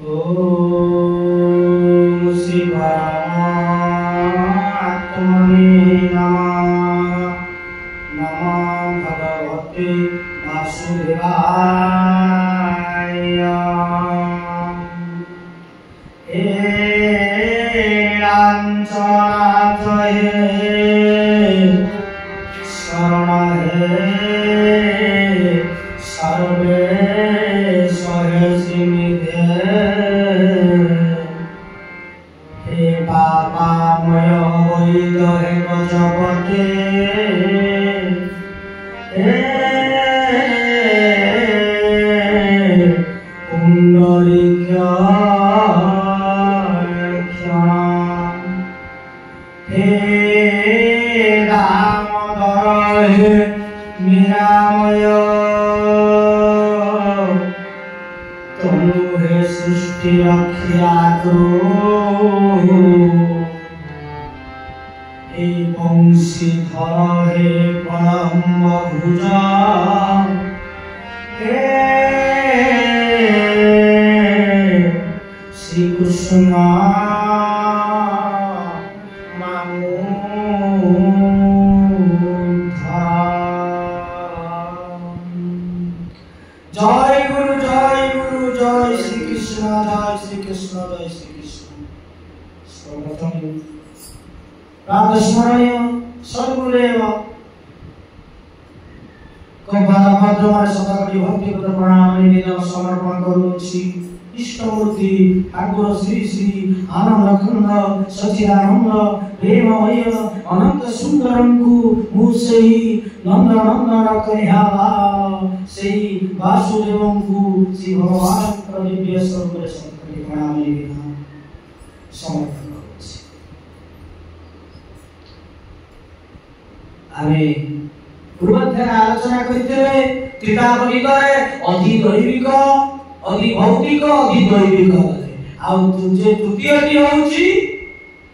ओम श्री परमात्मने नमः। नमो भगवते वासुदेवाय। हे रामचन्द्र हे शरण हे सर्वेश्वर सिमिते। हे पापामय वैद हे गजपते। हे पुंडरीकाक्ष। हे दामोदर हे मीरामय। तनु हे सृष्टि रक्षा करो। हे वंशीधर हे परम भुज। हे श्री कृष्ण जय गुरु जय श्री कृष्ण जय श्री कृष्ण जय श्री कृष्ण। सर्वप्रथम प्रातस्मरणीय सद्गुरुदेव भद्रमार शतकोटि भक्तिगत प्रणाम निवेदन समर्पण करुछि। इष्टमूर्ति ठाकुर श्री श्री आनंद खंड सचिदानंद प्रेममय अनंत सुंदरम को मुसेई नंद नंदन करिहा से वासुदेवं को श्री भगवान दिव्य स्वरूप शतकोटि प्रणाम निवेदन समर्पण करुछि। आमे पूर्वाध्याय आलोचना करते त्रितापदी करे अधि दैविक अधि भौतिक अधि दैविक आ तुझे तृतीयटी होउची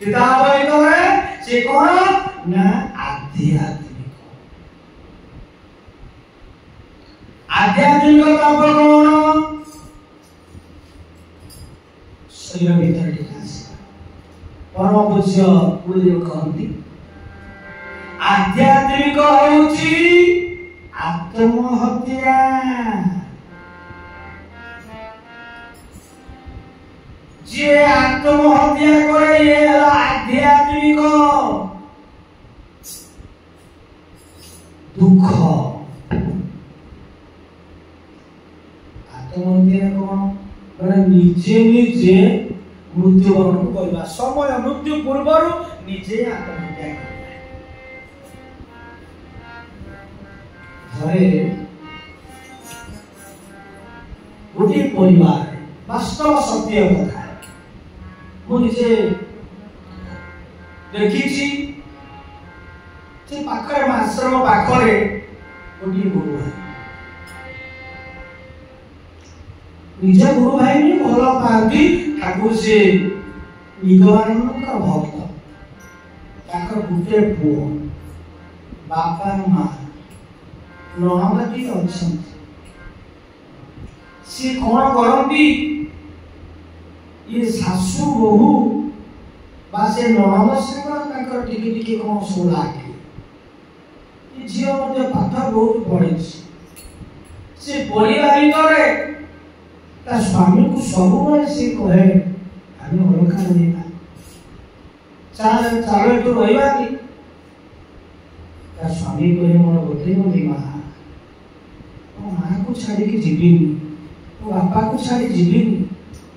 त्रितापदी करे से कोन ना आध्यात्मिक। आध्यात्मिक तत्व कोन शरीर भीतर टिका परम पूज्य गुरुदेव कहती आध्यात्मिक होउची आत्महत्या। जे आत्महत्या करे ये आध्यात्मिक दुख। आत्महत्या कोन माने निजे निजे मृत्युवरण करबा समय मृत्यु पूर्वरु निजे आत्महत्या करबा। घरे गोटे परिवार वास्तव सत्य कथा मुझे देखी पाखे आश्रम पाखे गोटे गुरु भाई निज गुरु भाई भी भल पाती ठाकुर से निगमानंद भक्त गोटे पुओ बापा माँ ननदी अच्छा सी कौन करती ये सासू बहु से ननद से टिके टिके कौन सब लगे झी मत पाठ बहुत पढ़ी से पढ़ा भर स्वामी को सब सी कहे आम अलखा चल तू रहा स्वामी कहे मोर बोधे बोली माँ माँ को छाड़ी जीविनी तो बापा को छाड़ी जीविनी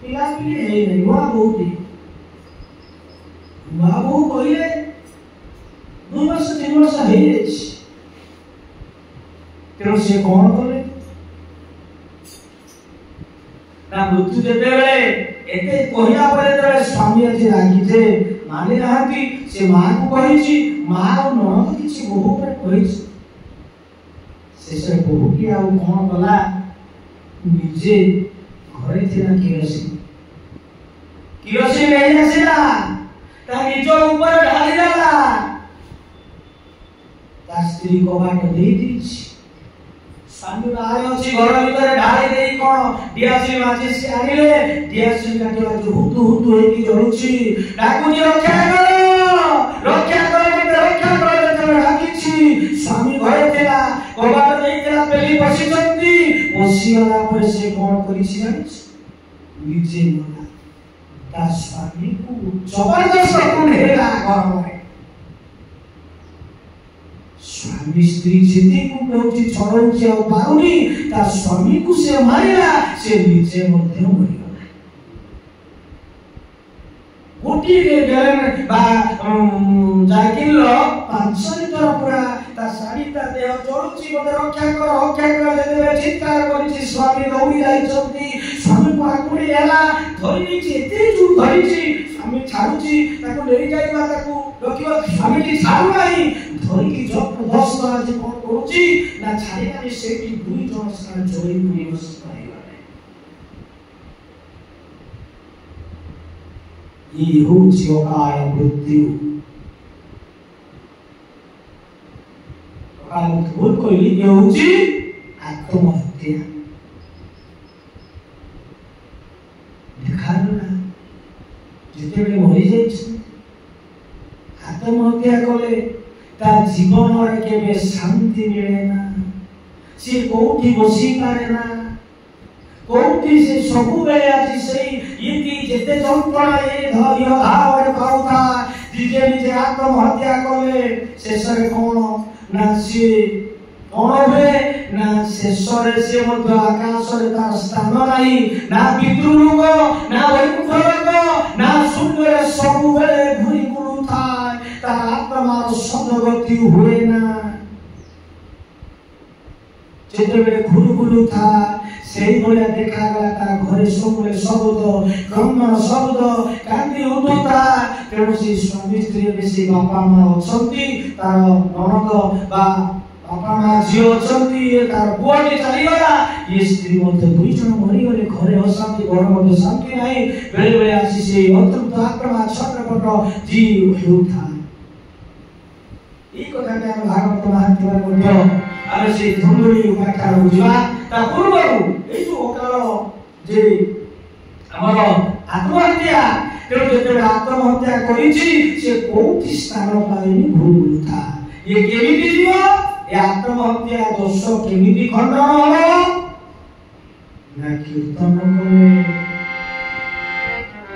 पिला पिले नुआ बहु कहले 2 वर्ष 3 वर्ष हो तेणु सी कौन कले ना मृत्यु देते एते कहला पर स्वामी आज रागिजे मानि नाहंती से माँ को कही माँ और ननद किसी बहु पर कही से बहु की आ कौन कला निजे घरे थिला किरोसिन नहीं आसिला ता निज ऊपर ढाली देला ता स्त्री को बाट दे दी स्वामी बाहर अछि घर भीतर ढाली दे कौन दियासिल माचिस के आनिले दियासिल काटिवा जो हुतु हुतु हेकी जळुची डाकुची रक्षा करो तमे डाकिछि स्वामी घरे थिला कबाट देइला पेली बसिचंती बसिला पर से कोन करिछि निजे मना ता स्वामी को जबरदस्त कुंडेला घर में स्वामी स्त्री जिते को कहउची छड़उची आ पारुनी ता स्वामी को से मारिला से निजे मध्य मरिगला गोटी के बेलन बा जाकिल 500 लिटर पूरा ता साड़ी ता देह चढ़ुची मते रक्षा कर जते चित्कार करिछि स्वामी दौड़ी जाइछंती स्वामी को आकुड़ी हेला धरिछि एते जु धरिछि स्वामी छाडुछि ताको लेरी जाइबा ताको रखिबा स्वामी की छाडु नाही धरिकी जबरदस्त आज कोन करूछि ना छाडिलानि सेठी दुई जण सारा जोई निवस पाइबाने ई होछि ओकार मृत्यु ओकार भूल कइली ये होछि आत्महत्या देखालो ना जेतेबेले मरि जाइछ आत्महत्या कले ता जीवन रे केबे शांति मिले ना से कोठी बसी पारे ना कोठी से सबु बेले आछि सेई इति जेते जंत्रणा ए धैर्य भाव पाउथा दिजे निजे आत्महत्या कले शेषरे कोन ना से कोन हुए ना शेषरे से मध्य आकाश रे तार स्थान नाही ना पितृलोक ना वैकुंठ ना शून्य रे सबु बेले घुरी गुरुथा तार आत्मार सदगति हुए ना जेतेबेले घुरुगुरु था सेई भलिया देखा गला ता घरे सबले शब्द क्रमण शब्द कांदी उठुता तेणु से स्वामी स्त्री बेसी बापा मां अछंती तार ननद बा बापा मां झियो अछंती तार बुआटी चली गला ये स्त्री मते दुई जण मरि गले घरे अशांति घर मते शांति नाही बेले बेले आसी से अतृप्त आत्मा छटपट जी हेउथा ई कथा के भागवत महात्म्य मध्य आमे से धुंदुली उपाख्या बुझिबा ता पूर्वरु ए जो ओकाल जे हमर आत्महत्या तेणु जेते आत्महत्या करिछि से कोठी स्थान पाइनी भूल था ये केमिति जीव ए आत्महत्या दोष केमिति खंडन हलो ना कीर्तन करे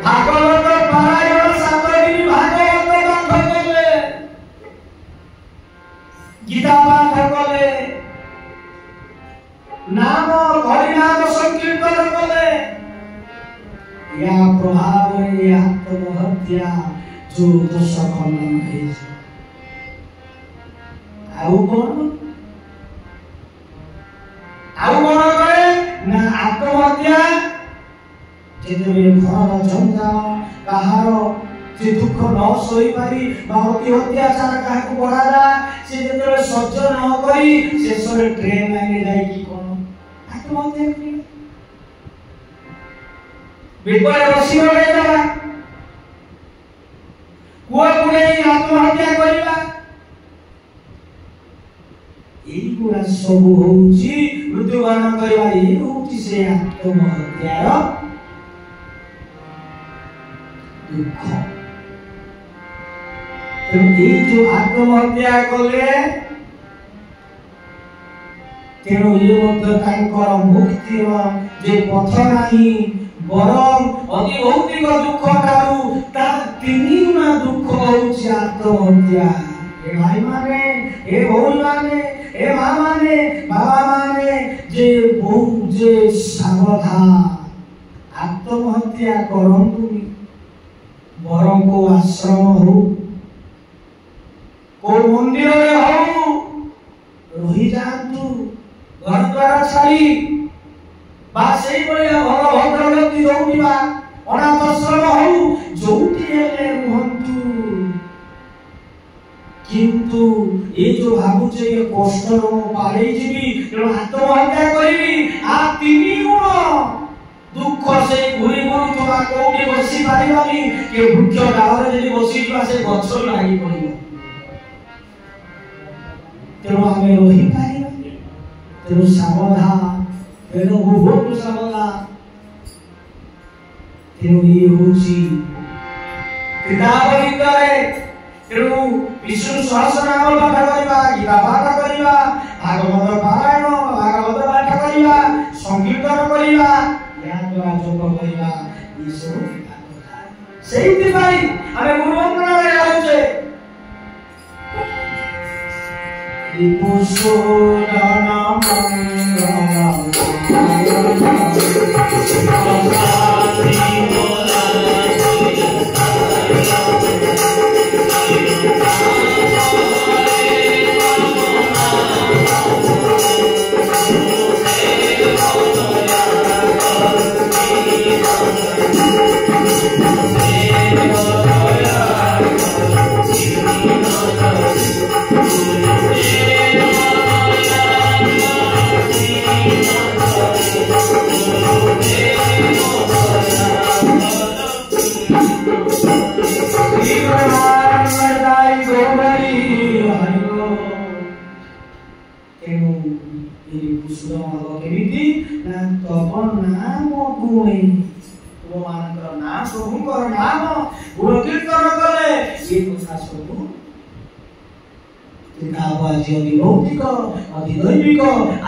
भागवत पारायण 7 दिन भागवत पाठ कले गीता पाठ कले नाम हरि नाम संकीर्तन कले या प्रभाव रे आत्महत्या जो दोष खंडन है आउ कोन करे ना आत्महत्या जेते घर झंझा कहार जे दुख न सोई पारी बाहती अत्याचार काहे को बढाला से जेते सह्य न करी शेषरे ट्रेन लाइन जाई की कोन आत्महत्या करी बेपरे बसी गला कुआ कुने आत्महत्या करिबा एई गुणा सब होउची मृत्युवरण करिबा एई होउची से आत्महत्यार दुख तो एई जो आत्महत्या कले तेणु ये मध्य तांकर मुक्तिर जे पथ नाही बरम अति भौतिक दुख ठारू ता तीन गुणा दुख होउची आत्महत्या ए भाई माने ए भौई माने ए मां माने बाबा माने जे बहु जे सावधान आत्महत्या करंतुनी बरम को आश्रम हो को मंदिर रे हो रही जातु घर द्वार छाड़ी बा सेई बलिया भल भद्र व्यक्ति जोउटिबा अनाथ आश्रम हो जोउटी हेले रुहंतु किंतु ए जो भाबुचे ये कष्ट रो पाले जीवी तेणु आत्महत्या करिबी आ तीन गुण दुख से घुरी घुरी तो कोठी बसी पारिबानी के वृक्ष डाଳରେ जदी बसी जिबा से गछ लागि पड़िबो तेणु आमे रही पारिबानी तेणु सावधान ତେଣୁ ବହୁତ ସାବଧାନ। ତେଣୁ ଇଏ ହଉଛି କିତାବ ଭିତରେ। ତେଣୁ ବିଷ୍ଣୁ ସହସ୍ରନାମ ପାଠ କରିବା, ଗୀତା ପାଠ କରିବା, ଭାଗବତ ପାରାୟଣ ଭାଗବତ ପାଠ କରିବା, ସଂକୀର୍ତ୍ତନ କରିବା, ଏହା ଦ୍ୱାରା ଯୋଗ କରିବା, ଏସବୁ କଥା। ସେଇଥିପାଇଁ ଆମେ ଗୁରୁ ବନ୍ଦନାରେ ଯାଉଛେ। भौतिक अधिदैविक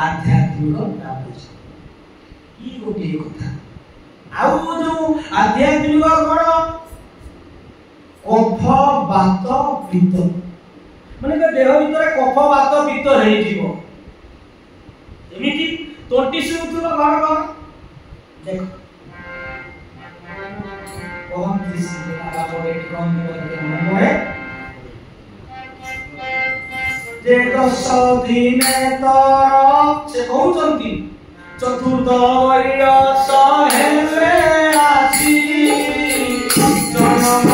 आध्यात्मिक गोटे कथा। आउ जो आध्यात्मिक कौन कफ बात पित्त माने देह भीतर कफ बात पित्त रही जीवो एमिति तोटी सुथुवा घर घर देखो कौन दिस बाबा बोले कौन बोले मोरे जे 10 दिन तर से कहउचंती चतुर्थ वर्ष हेले आसी जन्म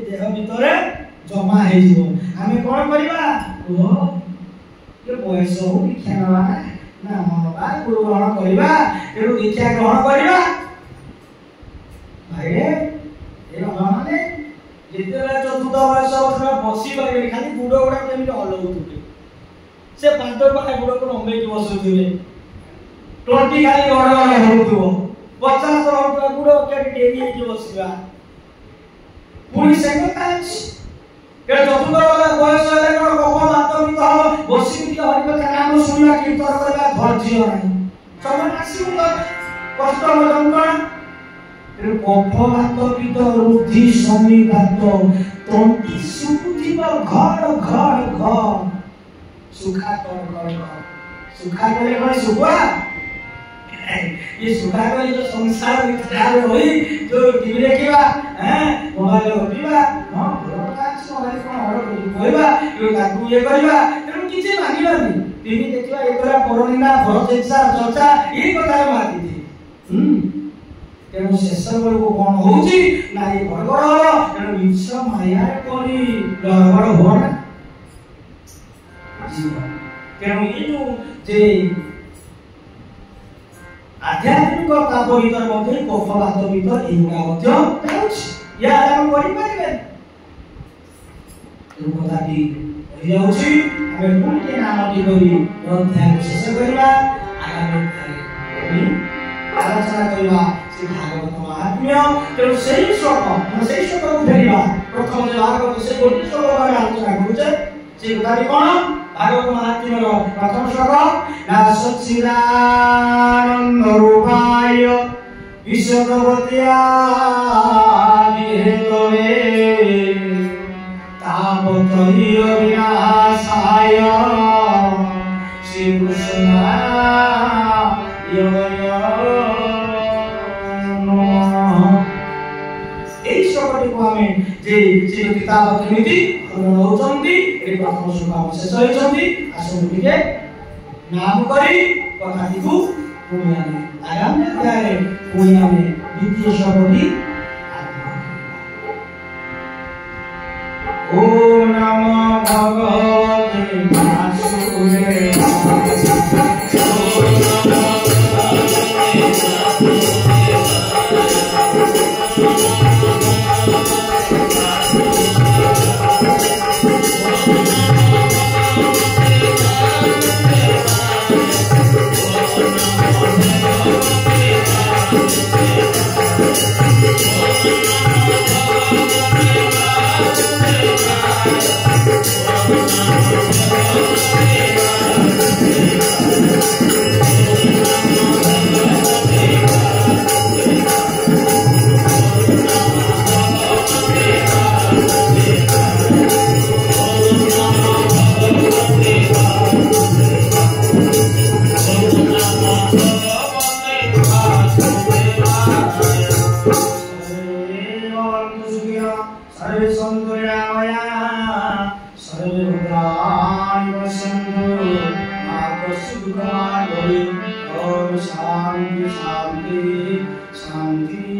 देह भीतर जमा आमे कौन करवा बयस हो दीक्षा ना गुरु ग्रहण करवा तेणु दीक्षा ग्रहण करवा भाई माने जिते चतुर्थ वर्ष बसी पारे खाली गुड़ गुड़ा केमी हलौथे से पाद पाए गुड़ को नंगे बसुवे टोटी खाली गड़ हो 50 गुड़ डेरी बसवा पुणी से चतुर्थ बयस बसी हरिकथा नाम शुणा कीर्तन करवा धैर्य ना समय कष्ट कफ हाथ पित रुद्धि समीघात तंती सुकुथिबा घर घर घर सुखा कर सुखा करे कोन सुखा ये सुखा करे जो संसार विचार होई जो टीवी देखिबा मोबाइल देखिबा मोबाइल कोन ऑर्डर होइबा यो ताकू ये करबा तेनु किछि मानिबानी टीवी देखिबा ए करा परनिना घर चर्चा ये कथा माति थी तेणु शेष बेलू कौन होउची ना ये गड़बड़ हो तेणु इच्छा माया करी गड़बड़ हो ना जीवन तेणु ये जो जे आध्यात्मिक ताप भीतर मध्य कफ बात भीतर एगुड़ा मध्य होउची या हम करि पारिबे तेणु कथाटी हो जाउची हमें पुण्य नाम दी करी अध्याय शेष करिबा आगामी अध्याय आलोचना करिबा भागवत महात्म्य तेणु सही श्लोक को फेरिबा प्रथम जे भागवत से गोटी श्लोक भागे आलोचना करूचे से उदारी कोन भागवत महात्म्य रो प्रथम श्लोक ना सच्चिदानंद रूपाय विश्ववत्यादि हेतवे तापत्रय विनाशाय এই সকলটিକୁ ଆମେ ଯେ ସେ କିତାବ କେମିତି ରହୁଛନ୍ତି ଏ ପ୍ରଥମ ଶୁଭ ଶେଷ ହୋଇଛନ୍ତି ଆସନ୍ତୁ ଟିକେ ନାମ କରି କଥାଟିକୁ ପୁଣି ଆମେ ଆଗାମୀ ଅଧ୍ୟାୟରେ ପୁଣି ଆମେ ଦ୍ୱିତୀୟ ଶବ୍ଦଟି ଓ ନମ ଭଗବତେ शांति शांति शांति।